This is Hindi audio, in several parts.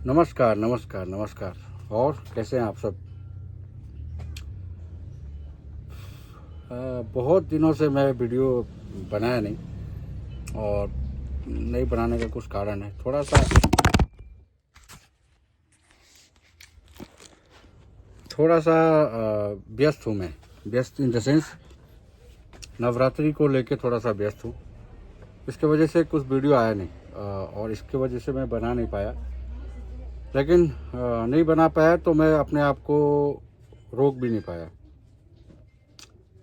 नमस्कार नमस्कार नमस्कार। और कैसे हैं आप सब? बहुत दिनों से मैं वीडियो बनाया नहीं, और नहीं बनाने का कुछ कारण है। थोड़ा सा व्यस्त हूँ मैं। व्यस्त इन द सेंस नवरात्रि को लेके थोड़ा सा व्यस्त हूँ। इसके वजह से कुछ वीडियो आया नहीं, और इसके वजह से मैं बना नहीं पाया। लेकिन नहीं बना पाया तो मैं अपने आप को रोक भी नहीं पाया,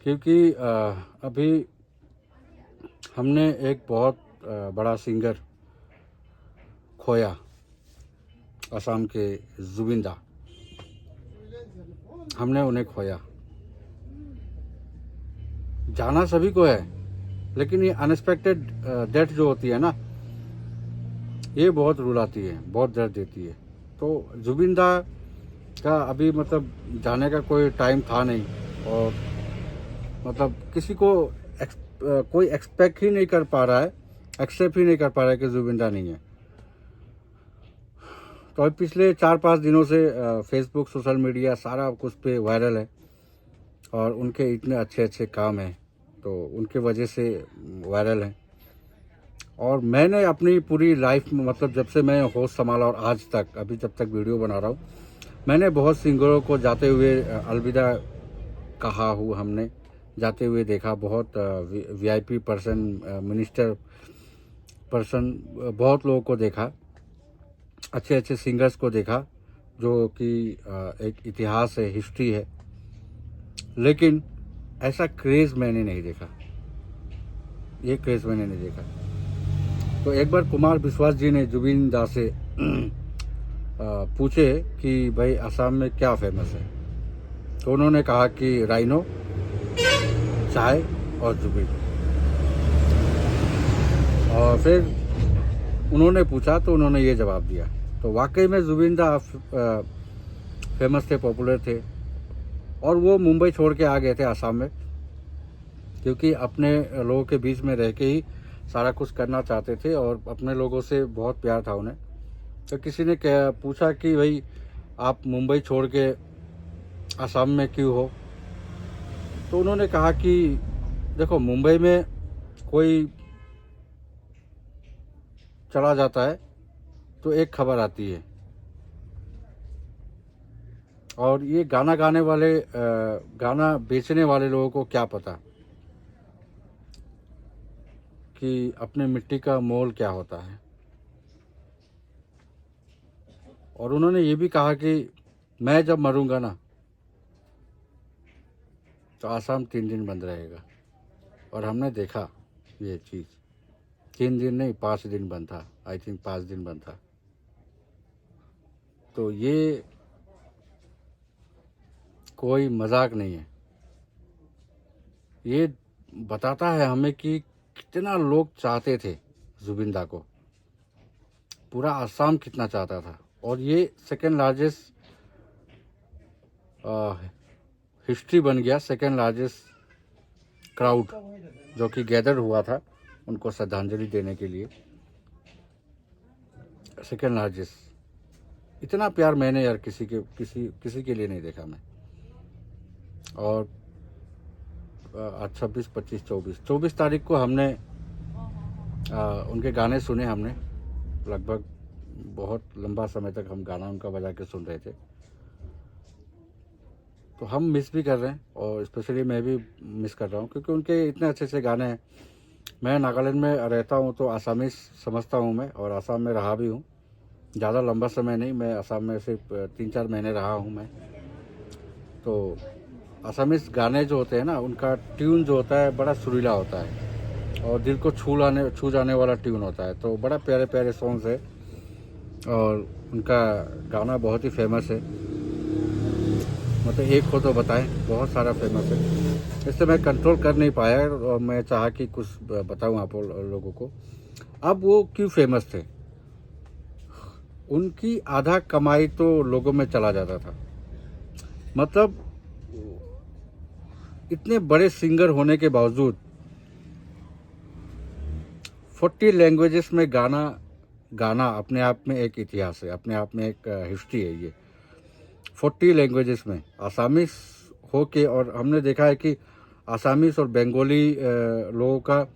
क्योंकि अभी हमने एक बहुत बड़ा सिंगर खोया, असम के जुबिन दा। हमने उन्हें खोया। जाना सभी को है, लेकिन ये अनएक्सपेक्टेड डेथ जो होती है ना, ये बहुत रुलाती है, बहुत दर्द देती है। तो जुबिन दा का अभी मतलब जाने का कोई टाइम था नहीं, और मतलब किसी को कोई एक्सपेक्ट ही नहीं कर पा रहा है, एक्सेप्ट ही नहीं कर पा रहा है कि जुबिन दा नहीं है। तो अभी पिछले 4-5 दिनों से फेसबुक, सोशल मीडिया सारा कुछ पे वायरल है, और उनके इतने अच्छे अच्छे काम हैं, तो उनके वजह से वायरल है। और मैंने अपनी पूरी लाइफ में, मतलब जब से मैं होश संभाला और आज तक, अभी जब तक वीडियो बना रहा हूँ, मैंने बहुत सिंगरों को जाते हुए अलविदा कहा हूँ। हमने जाते हुए देखा, बहुत वीआईपी पर्सन, मिनिस्टर पर्सन, बहुत लोगों को देखा, अच्छे अच्छे सिंगर्स को देखा, जो कि एक इतिहास है, हिस्ट्री है। लेकिन ऐसा क्रेज़ मैंने नहीं देखा, ये क्रेज़ मैंने नहीं देखा। तो एक बार कुमार विश्वास जी ने जुबिन दा से पूछे कि भाई असम में क्या फेमस है, तो उन्होंने कहा कि राइनो, चाय और जुबिन। और फिर उन्होंने पूछा तो उन्होंने ये जवाब दिया। तो वाकई में जुबिन दा फेमस थे, पॉपुलर थे, और वो मुंबई छोड़ के आ गए थे असम में, क्योंकि अपने लोगों के बीच में रह के ही सारा कुछ करना चाहते थे, और अपने लोगों से बहुत प्यार था उन्हें। तो किसी ने पूछा कि भाई आप मुंबई छोड़ के असम में क्यों हो? तो उन्होंने कहा कि देखो, मुंबई में कोई चला जाता है तो एक खबर आती है, और ये गाना गाने वाले, गाना बेचने वाले लोगों को क्या पता कि अपने मिट्टी का मोल क्या होता है। और उन्होंने ये भी कहा कि मैं जब मरूंगा ना, तो आसाम 3 दिन बंद रहेगा। और हमने देखा ये चीज़, 3 दिन नहीं, 5 दिन बंद था। आई थिंक 5 दिन बंद था। तो ये कोई मजाक नहीं है। ये बताता है हमें कि कितना लोग चाहते थे जुबिन दा को, पूरा आसाम कितना चाहता था। और ये सेकेंड लार्जेस्ट हिस्ट्री बन गया, सेकेंड लार्जेस्ट क्राउड जो कि गैदर हुआ था उनको श्रद्धांजलि देने के लिए। Second largest. इतना प्यार मैंने यार किसी के लिए नहीं देखा मैं। और आज 26, 25, 24 तारीख को हमने उनके गाने सुने। हमने लगभग बहुत लंबा समय तक हम गाना उनका बजा के सुन रहे थे। तो हम मिस भी कर रहे हैं, और स्पेशली मैं भी मिस कर रहा हूँ, क्योंकि उनके इतने अच्छे अच्छे गाने हैं। मैं नागालैंड में रहता हूँ तो आसामीज समझता हूँ मैं, और आसाम में रहा भी हूँ। ज़्यादा लंबा समय नहीं, मैं आसाम में सिर्फ 3-4 महीने रहा हूँ मैं। तो आसामीज गाने जो होते हैं ना, उनका ट्यून जो होता है बड़ा सुरीला होता है, और दिल को छू जाने वाला ट्यून होता है। तो बड़ा प्यारे प्यारे सॉन्ग्स है, और उनका गाना बहुत ही फेमस है। मतलब एक हो तो बताएं, बहुत सारा फेमस है। इससे मैं कंट्रोल कर नहीं पाया, और मैं चाहा कि कुछ बताऊं आप लोगों को। अब वो क्यों फेमस थे? उनकी आधा कमाई तो लोगों में चला जाता था। मतलब इतने बड़े सिंगर होने के बावजूद 40 लैंग्वेजेस में गाना गाना अपने आप में एक इतिहास है, अपने आप में एक हिस्ट्री है। ये 40 लैंग्वेजेस में आसामीस हो के, और हमने देखा है कि आसामीस और बंगाली लोगों का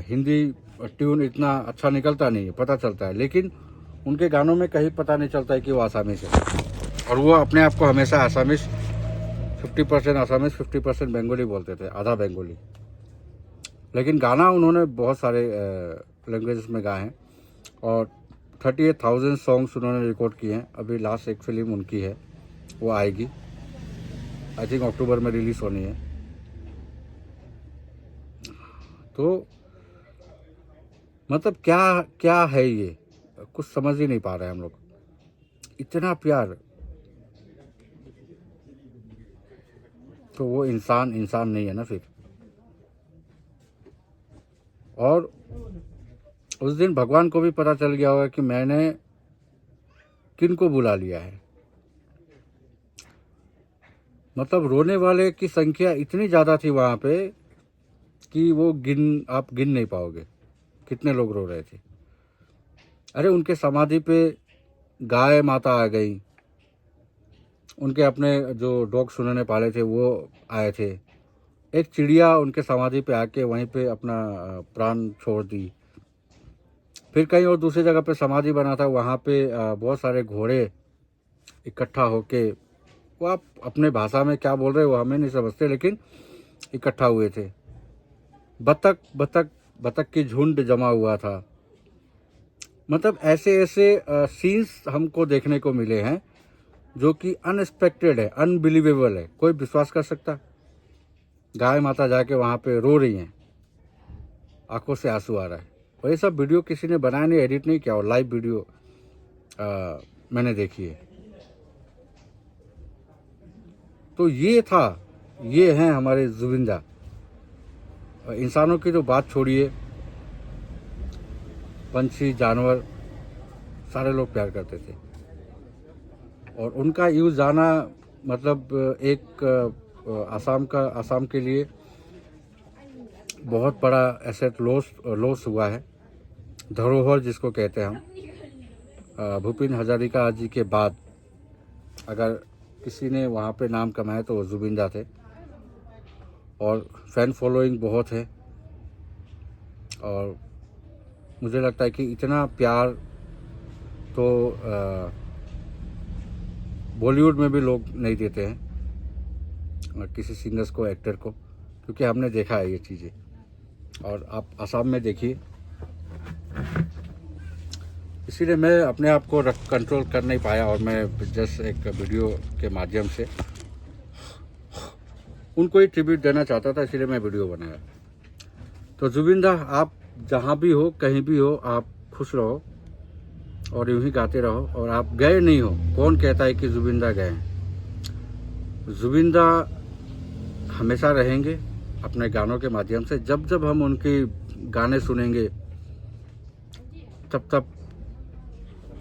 हिंदी ट्यून इतना अच्छा निकलता नहीं है, पता चलता है, लेकिन उनके गानों में कहीं पता नहीं चलता है कि वो आसामीस है। और वो अपने आप को हमेशा आसामीस 50% आसामीस 50% बंगाली बोलते थे, आधा बंगाली। लेकिन गाना उन्होंने बहुत सारे लैंग्वेजेस में गाए हैं और 38,000 सॉन्ग्स उन्होंने रिकॉर्ड किए हैं। अभी लास्ट एक फिल्म उनकी है, वो आएगी, आई थिंक अक्टूबर में रिलीज़ होनी है। तो मतलब क्या क्या है ये, कुछ समझ ही नहीं पा रहे हैं हम लोग। इतना प्यार, तो वो इंसान नहीं है ना फिर। और उस दिन भगवान को भी पता चल गया होगा कि मैंने किन को बुला लिया है। मतलब रोने वाले की संख्या इतनी ज़्यादा थी वहाँ पे कि वो आप गिन नहीं पाओगे कितने लोग रो रहे थे। अरे उनके समाधि पे गाय माता आ गई, उनके अपने जो डॉग्स उन्होंने पाले थे वो आए थे, एक चिड़िया उनके समाधि पे आके वहीं पे अपना प्राण छोड़ दी। फिर कहीं और दूसरी जगह पे समाधि बना था, वहाँ पे बहुत सारे घोड़े इकट्ठा होके, वो आप अपने भाषा में क्या बोल रहे हो हमें नहीं समझते, लेकिन इकट्ठा हुए थे। बतख बतख बतख की झुंड जमा हुआ था। मतलब ऐसे ऐसे सीन्स हमको देखने को मिले हैं जो कि अनएक्सपेक्टेड है, अनबिलीवेबल है। कोई विश्वास कर सकता? गाय माता जाके वहाँ पे रो रही हैं, आंखों से आंसू आ रहा है, और ये सब वीडियो किसी ने बनाया नहीं, एडिट नहीं किया, और लाइव वीडियो मैंने देखी है। तो ये था, ये हैं हमारे जुबिंदा। इंसानों की तो बात छोड़िए, पंछी जानवर सारे लोग प्यार करते थे, और उनका यूज़ जाना मतलब एक आसाम के लिए बहुत बड़ा एसेट लॉस हुआ है, धरोहर जिसको कहते हैं हम। भूपेन हजारिका जी के बाद अगर किसी ने वहाँ पे नाम कमाया तो वो जुबिंदा थे, और फैन फॉलोइंग बहुत है, और मुझे लगता है कि इतना प्यार तो बॉलीवुड में भी लोग नहीं देते हैं किसी सिंगर्स को, एक्टर को, क्योंकि हमने देखा है ये चीज़ें। और आप आसाम में देखिए, इसीलिए मैं अपने आप को कंट्रोल कर नहीं पाया, और मैं जस्ट एक वीडियो के माध्यम से उनको ही ट्रिब्यूट देना चाहता था, इसीलिए मैं वीडियो बनाया। तो जुबिंदा, आप जहाँ भी हो, कहीं भी हो, आप खुश रहो और यूं ही गाते रहो। और आप गए नहीं हो, कौन कहता है कि जुबिंदा गए हैं? जुबिंदा हमेशा रहेंगे अपने गानों के माध्यम से। जब जब हम उनके गाने सुनेंगे, तब तब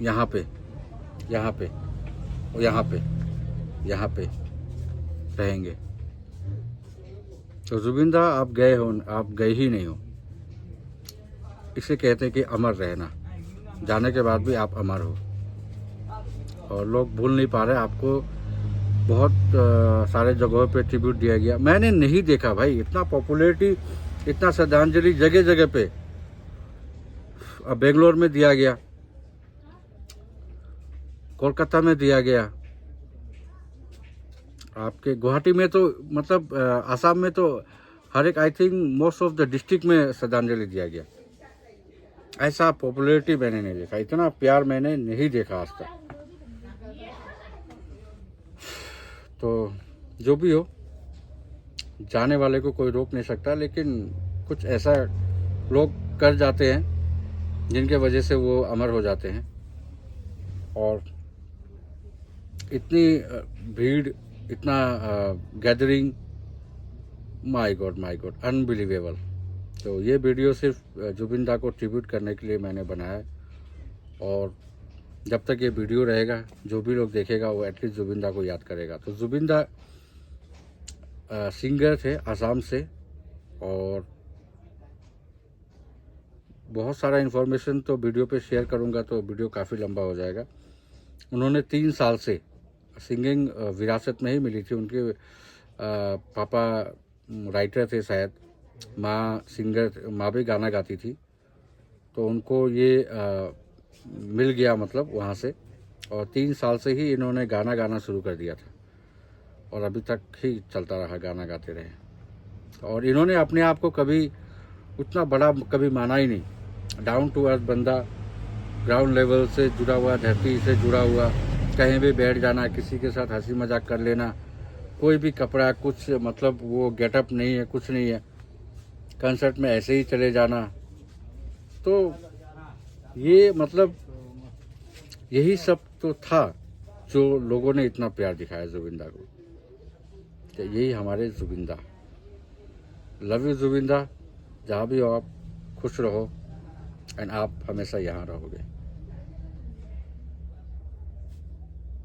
यहाँ पे यहाँ पे यहाँ पे यहाँ पे रहेंगे। तो जुबिंदा, आप गए हो, आप गए ही नहीं हो। इसे कहते हैं कि अमर रहना, जाने के बाद भी आप अमर हो, और लोग भूल नहीं पा रहे आपको। बहुत सारे जगहों पे ट्रिब्यूट दिया गया, मैंने नहीं देखा भाई इतना पॉपुलैरिटी, इतना श्रद्धांजलि जगह जगह पे। बेंगलोर में दिया गया, कोलकाता में दिया गया, आपके गुवाहाटी में तो, मतलब आसाम में तो हर एक, I think most of the district में श्रद्धांजलि दिया गया। ऐसा पॉपुलैरिटी मैंने नहीं देखा, इतना प्यार मैंने नहीं देखा आज तक। तो जो भी हो, जाने वाले को कोई रोक नहीं सकता, लेकिन कुछ ऐसा लोग कर जाते हैं जिनके वजह से वो अमर हो जाते हैं। और इतनी भीड़, इतना गैदरिंग, माय गॉड अनबिलीवेबल। तो ये वीडियो सिर्फ जुबिंदा को ट्रिब्यूट करने के लिए मैंने बनाया, और जब तक ये वीडियो रहेगा, जो भी लोग देखेगा वो एटलीस्ट जुबिंदा को याद करेगा। तो जुबिंदा सिंगर थे आसाम से, और बहुत सारा इन्फॉर्मेशन तो वीडियो पे शेयर करूँगा तो वीडियो काफ़ी लंबा हो जाएगा। उन्होंने 3 साल से सिंगिंग विरासत में ही मिली थी। उनके पापा राइटर थे शायद, माँ सिंगर, माँ भी गाना गाती थी, तो उनको ये मिल गया मतलब वहाँ से, और 3 साल से ही इन्होंने गाना गाना शुरू कर दिया था और अभी तक ही चलता रहा, गाना गाते रहे। और इन्होंने अपने आप को कभी उतना बड़ा कभी माना ही नहीं। डाउन टू अर्थ बंदा, ग्राउंड लेवल से जुड़ा हुआ, धरती से जुड़ा हुआ, कहीं भी बैठ जाना, किसी के साथ हंसी मजाक कर लेना, कोई भी कपड़ा कुछ मतलब वो गेटअप नहीं है, कुछ नहीं है, कंसर्ट में ऐसे ही चले जाना। तो ये मतलब यही सब तो था जो लोगों ने इतना प्यार दिखाया जुबिंदा को। तो यही हमारे जुबिंदा। लव यू जुबिंदा, जहाँ भी हो आप खुश रहो, एंड आप हमेशा यहाँ रहोगे।